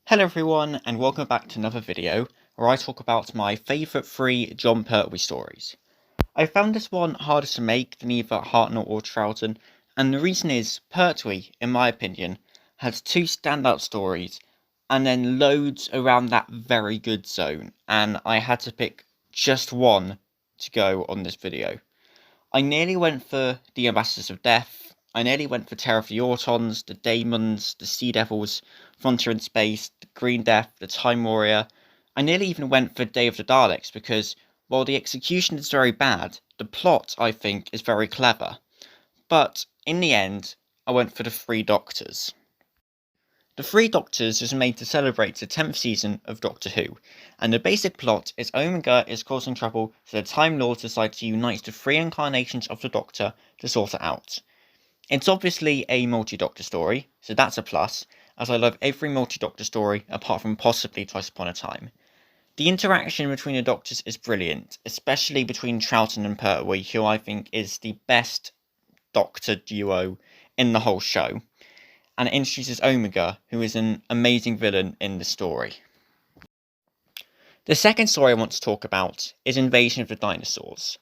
Hello everyone, and welcome back to another video where I talk about my favourite 3 John Pertwee stories. I found this one harder to make than either Hartnell or Troughton, and the reason is Pertwee, in my opinion, has 2 standout stories and then loads around that very good zone, and I had to pick just one to go on this video. I nearly went for the Ambassadors of Death, I nearly went for Terror of the Autons, the Daemons, the Sea Devils, Frontier in Space, the Green Death, the Time Warrior. I nearly even went for Day of the Daleks because, while the execution is very bad, the plot, I think, is very clever. But, in the end, I went for the 3 Doctors. The 3 Doctors was made to celebrate the 10th season of Doctor Who, and the basic plot is Omega is causing trouble, so the Time Lords decide to unite the 3 incarnations of the Doctor to sort it out. It's obviously a multi-Doctor story, so that's a plus, as I love every multi-Doctor story apart from possibly Twice Upon a Time. The interaction between the Doctors is brilliant, especially between Troughton and Pertwee, who I think is the best Doctor duo in the whole show, and it introduces Omega, who is an amazing villain in the story. The second story I want to talk about is Invasion of the Dinosaurs.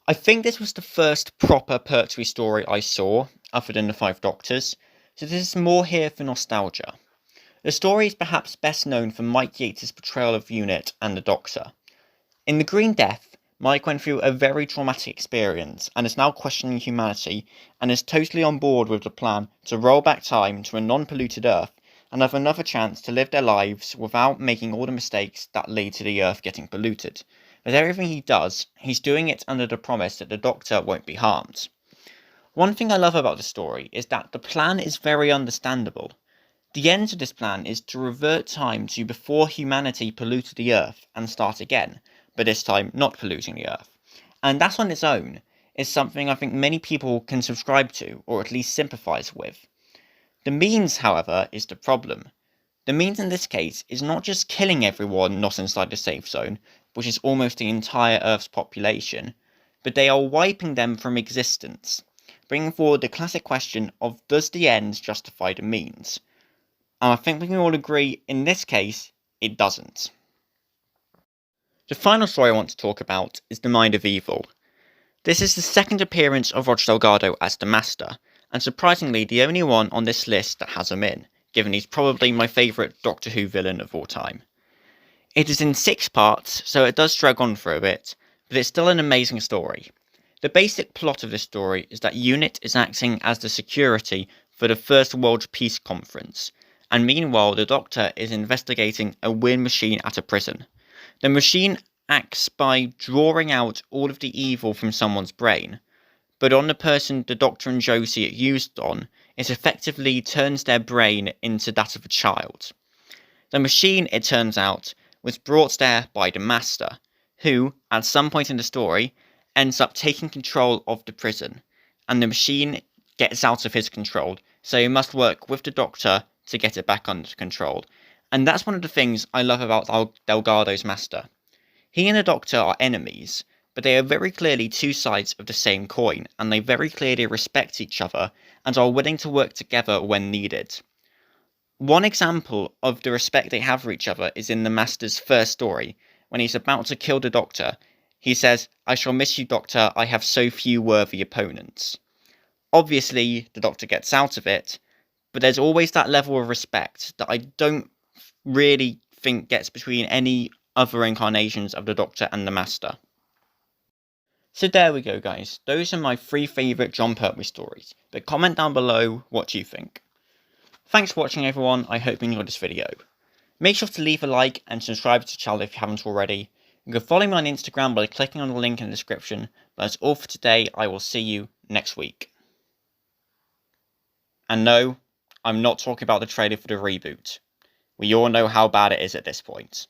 I think this was the first proper Pertwee story I saw, other than the 5 Doctors, so this is more here for nostalgia. The story is perhaps best known for Mike Yates' portrayal of Unit and the Doctor. In The Green Death, Mike went through a very traumatic experience and is now questioning humanity and is totally on board with the plan to roll back time to a non-polluted Earth and have another chance to live their lives without making all the mistakes that lead to the Earth getting polluted. But everything he does, he's doing it under the promise that the Doctor won't be harmed. One thing I love about the story is that the plan is very understandable. The end of this plan is to revert time to before humanity polluted the Earth and start again, but this time not polluting the Earth. And that on its own is something I think many people can subscribe to, or at least sympathise with. The means, however, is the problem. The means in this case is not just killing everyone not inside the safe zone, which is almost the entire Earth's population, but they are wiping them from existence, bringing forward the classic question of does the end justify the means? And I think we can all agree, in this case, it doesn't. The final story I want to talk about is The Mind of Evil. This is the second appearance of Roger Delgado as the Master, and surprisingly the only one on this list that has him in, given he's probably my favourite Doctor Who villain of all time. It is in 6 parts, so it does drag on for a bit, but it's still an amazing story. The basic plot of this story is that Unit is acting as the security for the First World Peace Conference, and meanwhile the Doctor is investigating a weird machine at a prison. The machine acts by drawing out all of the evil from someone's brain, but on the person the Doctor and Joe see it used on, it effectively turns their brain into that of a child. The machine, it turns out, was brought there by the Master, who, at some point in the story, ends up taking control of the prison, and the machine gets out of his control, so he must work with the Doctor to get it back under control. And that's one of the things I love about Delgado's Master. He and the Doctor are enemies, but they are very clearly 2 sides of the same coin, and they very clearly respect each other and are willing to work together when needed. One example of the respect they have for each other is in the Master's first story, when he's about to kill the Doctor. He says, "I shall miss you, Doctor, I have so few worthy opponents." Obviously, the Doctor gets out of it, but there's always that level of respect that I don't really think gets between any other incarnations of the Doctor and the Master. So there we go, guys. Those are my 3 favourite John Pertwee stories, but comment down below what you think. Thanks for watching, everyone. I hope you enjoyed this video. Make sure to leave a like and subscribe to the channel if you haven't already. You can follow me on Instagram by clicking on the link in the description. But that's all for today. I will see you next week. And no, I'm not talking about the trailer for the reboot. We all know how bad it is at this point.